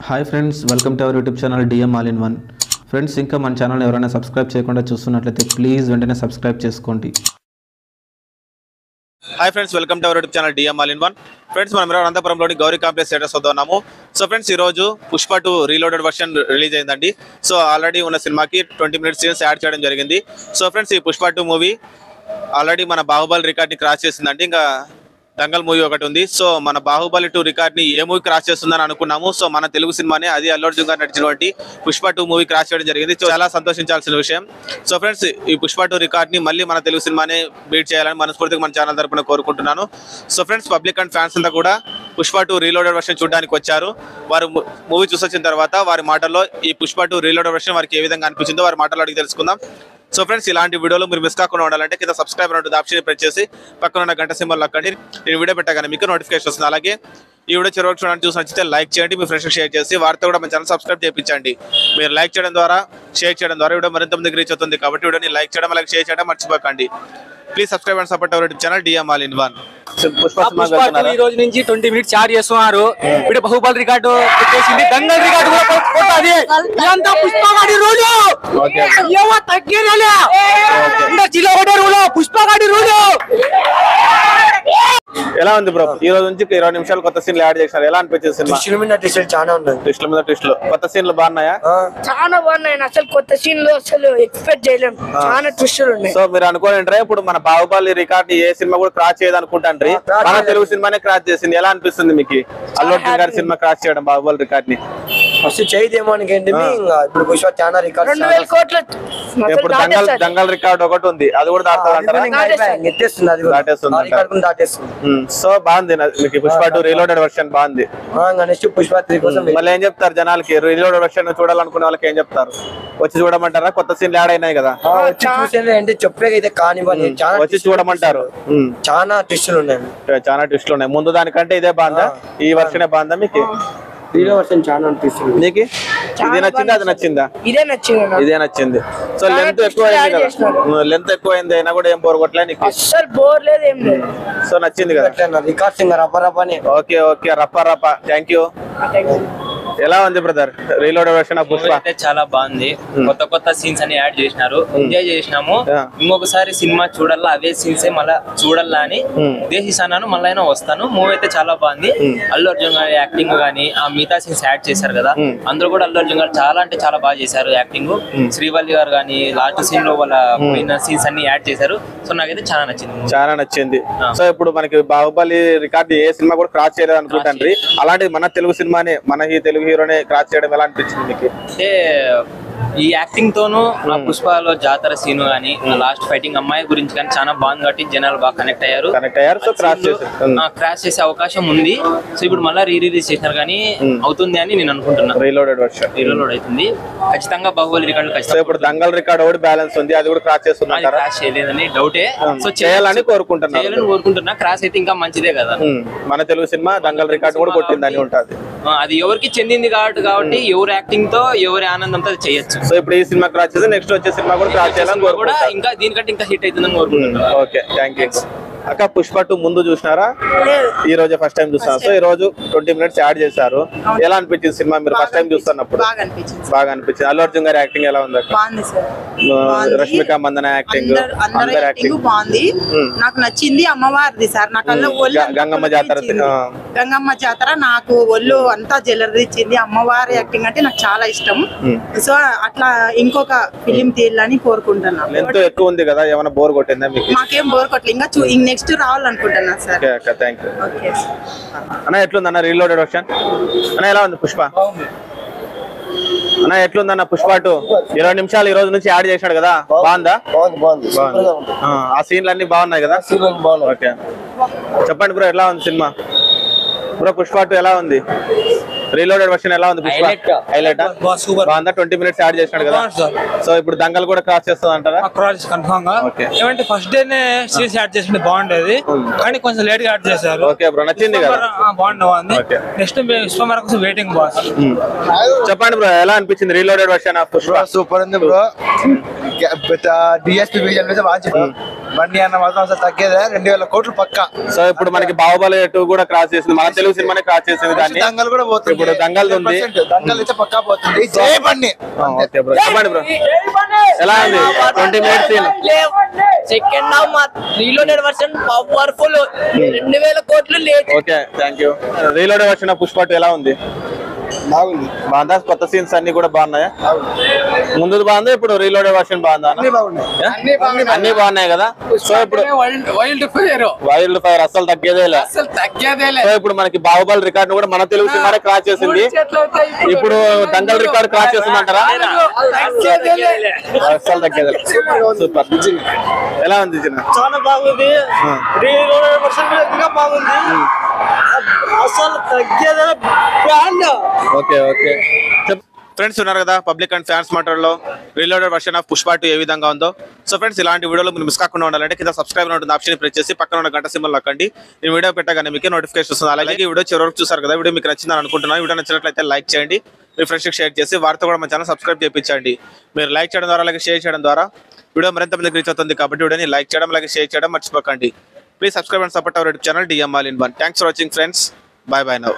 Hi friends, welcome to our YouTube channel DM all in one. Friends, ఇంకా మన channel ఎవరైనా subscribe చేయకుండా చూస్తున్నట్లయితే ప్లీజ్ వెంటనే సబ్స్క్రైబ్ చేసుకోండి. Hi friends, welcome to our YouTube channel DM all in one. Friends, మనం అనంతపురంలోని Gauri complex theatres వద్ద ఉన్నాము. సో ఫ్రెండ్స్, ఈ రోజు పుష్ప 2 రీలోడెడ్ వర్షన్ రిలీజ్ అయిందండి. సో ఆల్రెడీ ఉన్న సినిమాకి 20 మినిట్స్ సీన్స్ యాడ్ చేయడం జరిగింది. సో ఫ్రెండ్స్, ఈ పుష్ప 2 మూవీ ఆల్రెడీ మన బాహుబలి రికార్డ్ని క్రాస్ చేసిందండి. ఇంకా దంగల్ మూవీ ఒకటి ఉంది. సో మన బాహుబలి 2 రికార్డ్ని ఏ మూవీ క్రాస్ చేస్తుందని అనుకున్నాము. సో మన తెలుగు సినిమానే అది అల్లు అర్జున్ గారు నడిచినటువంటి పుష్ప 2 మూవీ క్రాస్ చేయడం జరిగింది. చాలా సంతోషించాల్సిన విషయం. సో ఫ్రెండ్స్, ఈ పుష్ప 2 రికార్డ్ని మళ్ళీ మన తెలుగు సినిమానే బీట్ చేయాలని మనస్ఫూర్తిగా మన ఛానల్ తరపున కోరుకుంటున్నాను. So friends, public and fans అంతా కూడా పుష్ప 2 రీలోడెడ్ వర్షన్ చూడడానికి వచ్చారు. వారు మూవీ చూసొచ్చిన తర్వాత వారి మాటల్లో ఈ పుష్ప 2 రీలోడెడ్ వర్షన్ వారికి ఏ విధంగా అనిపించిందో వారి మాటల్లో అడిగి తెలుసుకుందాం. సో ఫ్రెండ్స్, ఇలాంటి వీడియోలు మీరు మిస్ కాకుండా ఉండాలంటే కింద సబ్స్క్రైబర్ ఉంటుంది ఆప్షన్ ప్రెస్ చేసి పక్కన ఉన్న గంట సింబల్ నొక్కండి. నేను వీడియో పెట్టగానే మీకు నోటిఫికేషన్ వస్తుంది. అలాగే ఈ వీడియో చివరికి చూడడానికి చూసి నచ్చితే లైక్ చేయండి, మీ ఫ్రెండ్స్ షేర్ చేసి వారితో కూడా మన ఛానల్ సబ్స్క్రైబ్ చేయించండి. మీరు లైక్ చేయడం ద్వారా, షేర్ చేయడం ద్వారా వీడియో మరింత మందికి రీచ్ అవుతుంది. కాబట్టి వీడియోని లైక్ చేయడం, అలాగే షేర్ చేయడం మర్చిపోకండి. Please subscribe and support our YouTube channel DM all in one. ఈ రోజు నుంచి 20 మినిట్స్ చార్జ్ చేస్తున్నారు. ఇప్పుడు బాహుబలి రికార్డు పెట్టేసింది, దంగల్ రికార్డు కూడా కొట్టాలి. ఇదంతా పుష్పగాడి రోజు ఏమో తగ్గేదేలే. జిల్లా ఒకటే రూలు, పుష్పగాడి రోజు. ఎలా ఉంది బ్రో? ఈ రోజు నుంచి 20 నిమిషాలు కొత్త సీన్లు యాడ్ చేశారు. ఎలా అనిపించింది సినిమా? ట్విస్టుల మీద ట్విస్టులు చాలా ఉన్నాయి. ట్విస్టుల మీద ట్విస్టులు. కొత్త సీన్లు బాగున్నాయా? చాలా బాగున్నాయి. అసలు కొత్త సీన్లు అసలు ఎక్స్పెక్ట్ చేయలేం. చాలా ట్విస్టులు ఉన్నాయి. సో మీరు అనుకోనంటే ఇప్పుడు మన బాహుబలి రికార్డ్ ఏ సినిమా కూడా క్రాస్ చేయదు అనుకుంటాండ్రి. మన తెలుగు సినిమానే క్రాస్ చేసింది. ఎలా అనిపిస్తుంది మీకు అల్లు అర్జున్ గారి సినిమా క్రాస్ చేయడం బాహుబలి రికార్డ్ ని? ఫస్ట్ చేయదేమో అనుకోండి. ఇప్పుడు పుష్ప చాలా రికార్డ్ 2000 కోట్ల ఇప్పుడు దంగల్ రికార్డ్ ఒకటి ఉంది, అది కూడా దాటుతుంది అంటారా? ఎత్తేస్తుంది, అది దాటేస్తుంది. సో బాగుంది మీకు పుష్ప 2 రీలోడెడ్ వర్షన్ బాగుంది. నెక్స్ట్ పుష్ప 3 కోసం మళ్ళీ ఏం చెప్తారు జనాలకి? రీలోడెడ్ వర్షన్ చూడాలనుకునే వాళ్ళకి ఏం చెప్తారు? వచ్చి చూడమంటారా? కొత్త సీన్లు యాడ్ అయినాయి కదా, వచ్చి చూసేది అంటే చెప్పేకైతే కానివ్వండి. వచ్చి చూడమంటారు. చాలా ట్విస్టులు ఉన్నాయి. చాలా ట్విస్టులు ఉన్నాయి. ముందు దానికంటే ఇదే బాగుందా? ఈ వర్షనే బాగుందా మీకు? రీలో వర్షన్ చాలా అనిపిస్తుంది. నీకు ఇది నచ్చిందా, అది నచ్చిందా? ఇదే నచ్చింది. ఇదే నచ్చింది. సో లెంత్ ఎక్కువ అయింది కదా, లెంత్ ఎక్కువ అయింది అయినా కూడా ఏం బోర్ కొట్టలే నీకు? అస్సలు బోర్ లేదు, ఏం లేదు. సో నచ్చింది కదా? రికార్డ్ సింగర్ రప్పని. ఓకే ఓకే, రప్ప థ్యాంక్ యూ. ఎలా ఉంది brother reloaded version of Pushpa? చాలా బాగుంది. కొత్త సీన్స్ అని యాడ్ చేసినారు, ఎంజాయ్ చేసినాము. ఇంకొకసారి సినిమా చూడాలా, అవే సీన్స్ మళ్ళా చూడాలా అని ఉద్దేశిస్తాను. మళ్ళీ అయినా వస్తాను. మూవీ అయితే చాలా బాగుంది. అల్లు అర్జున్ గారి యాక్టింగ్ గానీ, ఆ మిగతా సీన్స్ యాడ్ చేశారు కదా, అందులో కూడా అల్లు అర్జున్ గారు చాలా అంటే చాలా బాగా చేశారు యాక్టింగ్. శ్రీవల్లి గారు గానీ లాస్ట్ సీన్ లో వాళ్ళ పోయిన సీన్స్ అన్ని యాడ్ చేశారు. సో నాకైతే చాలా నచ్చింది. సో ఇప్పుడు మనకి బాహుబలి రికార్డు ఏ సినిమా కూడా క్రాస్ చేయలేదు అనుకుంటాండ్రి. అలాంటి మన తెలుగు సినిమానే, మన ఈ తెలుగు హీరోనే క్రాస్ చేయడం ఎలా అనిపించింది మీకు? అంటే ఈ యాక్టింగ్ తోను ఆ పుష్పలో జాతర సీన్ గానీ, లాస్ట్ ఫైటింగ్ అమ్మాయి గురించి కానీ చాలా బాగుంది. కాబట్టి జనాలు బాగా కనెక్ట్ అయ్యారు. సో క్రాష్ చేసే అవకాశం ఉంది. సో ఇప్పుడు మళ్ళీ రిలీజ్ చేసినారు కానీ అవుతుంది అని నేను అనుకుంటున్నా. రీలోడెడ్ వర్షన్ రీలోడ్ అవుతుంది ఖచ్చితంగా. బాహుబలి రికార్డు ఖచ్చితంగా. ఇప్పుడు దంగల్ రికార్డ్ ఒకటి బ్యాలెన్స్ ఉంది, అది కూడా క్రాస్ చేస్తుంది. క్రాష్ చేయలేదని డౌటే. సో చేయాలని కోరుకుంటున్నా. క్రాస్ అయితే ఇంకా మంచిదే కదా. మన తెలుగు సినిమా దంగల్ రికార్డు కూడా కొట్టిందని ఉంటది. అది ఎవరికి చెందింది కాబట్టి ఎవరి యాక్టింగ్ తో ఎవరి ఆనందంతో చేయొచ్చు. సో ఇప్పుడు ఈ సినిమా క్రాస్ చేసి నెక్స్ట్ వచ్చే సినిమా కూడా క్రాస్ చేయాలని కూడా ఇంకా దీనికంటే ఇంకా హిట్ అవుతుందని కోరుకుంటున్నాను. Okay, thank you. అక్క, పుష్ప 2 ముందు చూసినారా? ఈ రోజు ఫస్ట్ టైం చూస్తాను. సో ఈ రోజు 20 మినిట్స్ యాడ్ చేశారు. ఎలా అనిపించింది సినిమా మీరు ఫస్ట్ టైం చూస్తున్నప్పుడు? బాగా అనిపించింది. అల్లు అర్జున్ గారి యాక్టింగ్ ఎలా ఉంది? రష్మిక మందన యాక్టింగ్, అందరి యాక్టింగ్ బాగుంది. నాకు నచ్చింది అమ్మవారిది సార్. నాకు గంగమ్మ జాతర నాకు ఒళ్ళు అంతా జలరిచ్చింది. అమ్మవారి యాక్టింగ్ అంటే నాకు చాలా ఇష్టం. సో అట్లా ఇంకొక ఫిలిం తీయాలని కోరుకుంటున్నాను. లెంత్ ఎక్కువ ఉంది కదా, ఏమైనా బోర్ కొట్టిందా మీకు? మాకేం బోర్ కొట్టలేదు. ఇంకా నెక్స్ట్ రావాలనుకుంటున్నా సార్. థ్యాంక్ యూ అన్న. ఎట్లుంది అన్న రీలోడెడ్ వర్షన్? అన్న ఎలా ఉంది పుష్ప? అన్న ఎట్లుందన్న పుష్ప 2 20 నిమిషాలు ఈ రోజు నుంచి యాడ్ చేశాడు కదా, బాగుందా? ఆ సీన్లు అన్ని బాగున్నాయి కదా? ఓకే, చెప్పండి బ్రో, ఎలా ఉంది సినిమా? బ్రో పుష్ప 2 ఎలా ఉంది? రీలోడెడ్ వర్షన్ ఎలా ఉంది? పుష్ప హైలైట్ బాగుందా? 20 మినిట్స్ యాడ్ చేసినాడు కదా. సో ఇప్పుడు దంగల్ కూడా క్రాస్ చేస్తుంది అంటారా? క్రాస్ కన్ఫర్మ్ గా. ఏమంటే ఫస్ట్ డేనే సీన్స్ యాడ్ చేసింది బాగుండేది, కానీ కొంచెం లేట్ గా యాడ్ చేశారు. ఓకే బ్రో, నచ్చింది కదా? బాగుంది. నెక్స్ట్ విశ్వమర కోసం వెయిటింగ్ బాస్. చెప్పండి బ్రో, ఎలా అనిపించింది reloaded version of Pushpa? Super ఉంది బ్రో. డిఎస్పీ విజన్ మీద బాగా బండి అన్న మాత్రం అసలు తగ్గేదే 2000 కోట్లు పక్కా. సో ఇప్పుడు మనకి బాహుబలి 2 కూడా క్రాస్ చేసింది, మన తెలుగు సినిమానే క్రాస్ చేసింది. దాన్ని దంగల్ కూడా పోతుంది, ఇప్పుడు దంగల్ ఉంది, దంగల్ అయితే పక్కా పోతుంది. జై బండి. ఓకే బ్రో, చెప్పండి బ్రో ఎలా ఉంది 20 minutes scene? Second half reloaded version powerful 2000 కోట్లు లేదు. Okay thank you. Reload version Pushpa 2 ఎలా ఉంది? బాగుంది. బాగుందా? కొత్త సీన్స్ అన్ని కూడా బాగున్నాయా? ముందు బాగుందా, ఇప్పుడు రీలోడ్ వర్షన్ బాగుందా? అన్ని బాగున్నాయి కదా. సో ఇప్పుడు వైల్డ్ ఫైర్ అసలు తగ్గేదేలే. సో ఇప్పుడు మనకి బాహుబలి రికార్డు కూడా మన తెలుగు సినిమానే క్రాస్ చేసింది. ఇప్పుడు దంగల్ రికార్డు క్రాస్ చేసిందంటారా? అసలు తగ్గేదే. సూపర్. ఎలా ఉంది చిన్న? చాలా బాగుంది. రీలోడెడ్ వర్షన్ ఇంకా బాగుంది. అసలు తగ్గేదే బ్రాండ్. ఓకే ఓకే ఫ్రెండ్స్, ఉన్నారు కదా పబ్లిక్ అండ్ ఫ్యాన్స్ మాటల్లో రీలోడెడ్ వర్షన్ ఆఫ్ పుష్ప 2 ఏ విధంగా ఉందో. సో ఫ్రెండ్స్, ఇలాంటి వీడియోలు మీరు మిస్ కాకుండా ఉండాలంటే కింద సబ్స్క్రైబ్ ఉంటుంది ఆప్షన్ ప్రెస్ చేసి పక్కన ఉన్న గంట సింబల్ నొక్కండి. ఈ వీడియో పెట్టగానే మీకు నోటిఫికేషన్ వస్తుంది. అలాగే ఈ వీడియో చివరి వరకు చూసారు కదా, వీడియో మీకు నచ్చిందని అనుకుంటున్నాను. వీడియో నచ్చినట్లయితే లైక్ చేయండి, మీ ఫ్రెండ్స్కి షేర్ చేసి వారితో కూడా మన ఛానల్ సబ్స్క్రైబ్ చేయించండి. మీరు లైక్ చేయడం ద్వారా అలాగే షేర్ చేయడం ద్వారా వీడియో మరింత మందికి రీచ్ అవుతుంది. కాబట్టి వీడియోని లైక్ చేయడం అలాగే షేర్ చేయడం మర్చిపోకండి. Please subscribe and support our YouTube channel DM All in One. Thanks for watching friends. Bye bye now.